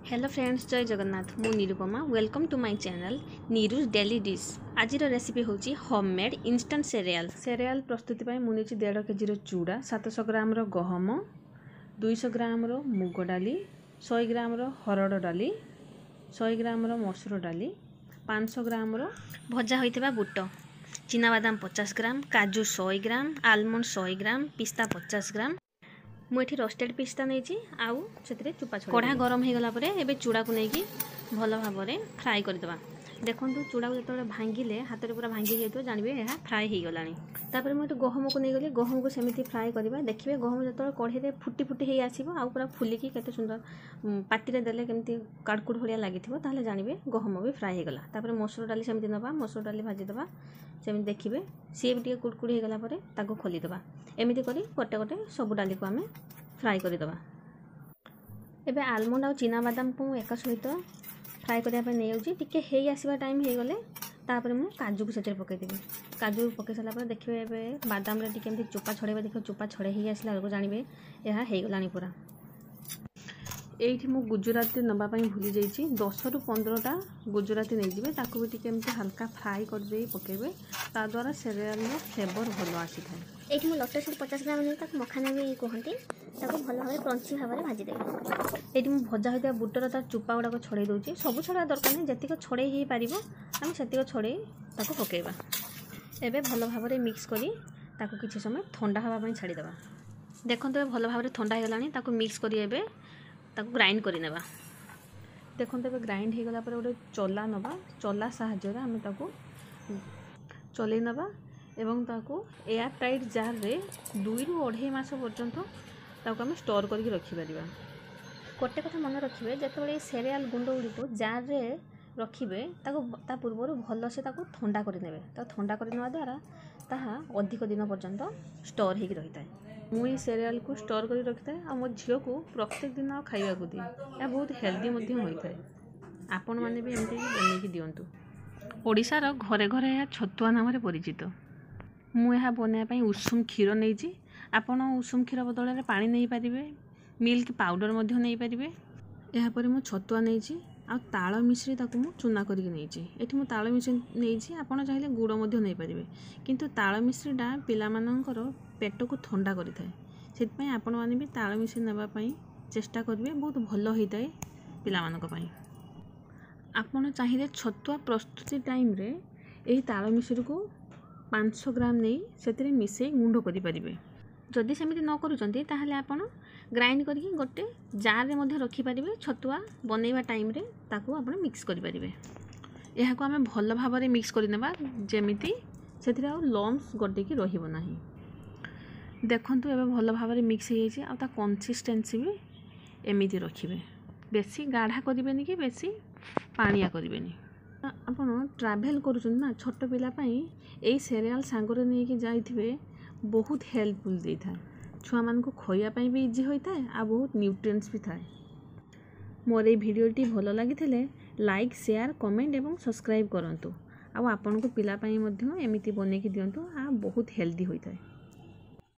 Hello friends, Jai Jagannath. मु Nirupama. Welcome to my channel Neeru's daily dish. आज recipe होची होममेड इंस्टेंट सेरियल प्रस्तुति पाई मुनिची 1.5 केजी चूड़ा, 700 ग्राम गहम, 200 ग्राम मुग डाली, 100 ग्राम हरड़ डाली, 100 ग्राम मसूर डाली, 500 ग्राम भजा होइतिबा बुट, चिनाबादाम 50 ग्राम, काजू 100 ग्राम, आलमंड 100 ग्राम, पिस्ता 50 ग्राम। मुझे रोस्टेड पिस्ता नहीं आउ से चुपा छोड़ कढ़ा गरम हो गला एबे चूड़ा को लेकिन भल भाव में फ्राए करदे। देखो चूड़ा को जो भांगिले हाथ में पूरा भांगी जाइए जानवे यह फ्राए हो गला। मुझे गहम को नहीं गली, गहम को सेमती फ्राए करवा। देखिए गहम जो कढ़े फुटी फुटी हो आसो आ पूरा फुलिकी केते सुंदर पाटी देले केमती काड़कुड़ भाया लगी जानवे गहम भी फ्राए हो गला। मसूर डाली सेमती नवा, मसूर डाली भाजीदे सेमती देखिए सी भी टे कुड़कुड़ हो गला खोलीदे। एमती कर गोटे गोटे सब डाली को आम फ्राए करदे। एबे आलमंड आ चिनाबादाम को एक सहित फ्राए करने नहीं जाऊँगी टे आसवा टाइम हो गले तापर मु काजू को से पकईदेवी। काजू पकई सारापर देखिए एबे बादाम रे टिके चोपा छड़े देखिए चोपा छड़े ही आसला बेलू जानवे यह हो गला पूरा। एठी मु गुजराती नवापाई भूली जाइए 10 ରୁ 15टा गुजराती नहीं जाए ताकू भी टिके एमती हल्का फ्राए कर दे पकेबे ता द्वारा सेरियल फ्लेवर भल आसी था। एठी मु लट्टर 50 ग्राम नहीं ताकू मखाना भी कहते ताकू भल भाव क्रंची भाव में भाजी देबे। एठी मु भजा होता बुटर तार चुपा गुड़ाक छड़े दूसरी सब छड़ा दरकार नहीं जतिक छड़े ही पार आम से छड़े ताकू पकेबा। एबे भल भाव में मिक्स करी ताकू किछि समय ठंडा हवा छाड़ीदेवा। देखते भल भाव में ठंडा हो गलानी ताकू मिक्स करी एबे ताकू ग्राइंड कर नेबा। देखते एबे ग्राइंड हो गला गोटे चला नवा, चला साहाय्य आम ताकू चलै नवा एवं ताकू एयर टाइट जार रे 2 ରୁ 2.5 मास पर्यंत ताकू आम स्टोर करके रखिपारिबा। गोटे कथा मन रखिए जिते सेरियल गुंड गुड़िक जार रे रखिए ता पूर्व भल से ठंडा करने ठंडा करने द्वारा ताहा अधिक दिन पर्यंत स्टोर हो रही है। मुझे सेरियल को स्टोर कर रखी था और मो झील को प्रत्येक दिन खावा दिए। यह बहुत हेल्दी होता है। आपण मैंने भी एमती बनैकी दिंतु। ओडिशार घरे घरे यह छतुआ नाम परिचित। मुझे बनवाई उषुम क्षीर नहीं। आपण उषुम क्षीर बदल में पानी नहीं पारे, मिल्क पाउडर नहीं पारे। यापर मु छतुआ नहीं आ ताल मिश्री ताकू मु चूना करके नहीं। ये ताल मिश्री नहीं आपड़ चाहिए गुड़ नहीं पारे, किंतु ताल मिश्रीटा पिलामानंकर पेट को ठंडा करें से आपण मैंने भी ताल मिश्री नापी चेष्टा करेंगे। बहुत भल होता है पिलामानंपाई। आपण चाहिए छतुआ प्रस्तुति टाइम रे यही ताल मिश्री को 500 ग्राम नहीं से मिसई गुंड करें। जदि सेमती न करूँगी ताहले आपण ग्राइंड करके गोटे जार रे रखिपारे। छतुआ बनैबा टाइम रे ताकू आपण मिक्स करें। यह आम भल भाव में मिक्स करनेबा जेमिति से लम्स गड्डेकी रहिबो नाही। देखंतु एबे भल भाव में मिक्स हो जाए आ कंसिस्टेंसी भी एमती रखिए। बेसी गाढ़ा करें कि बेसी पानिया करें। आपन ट्रैवल करुछन ना छोट पिलापाई यही सेरियल सांगरे नहीं जाइथिबे बहुत हेल्पफुल देता है। छुआ मान को खोयापाई भी इजी होता है आ बहुत न्यूट्रिएंट्स भी थाए। मोर ये भिडियोटी भल लगी लाइक शेयर कमेंट एवं सब्सक्राइब करंतु। आ आपन को पिलापाई मध्य एमिति बनेकी दियंतु आ बहुत हेल्दी होता है।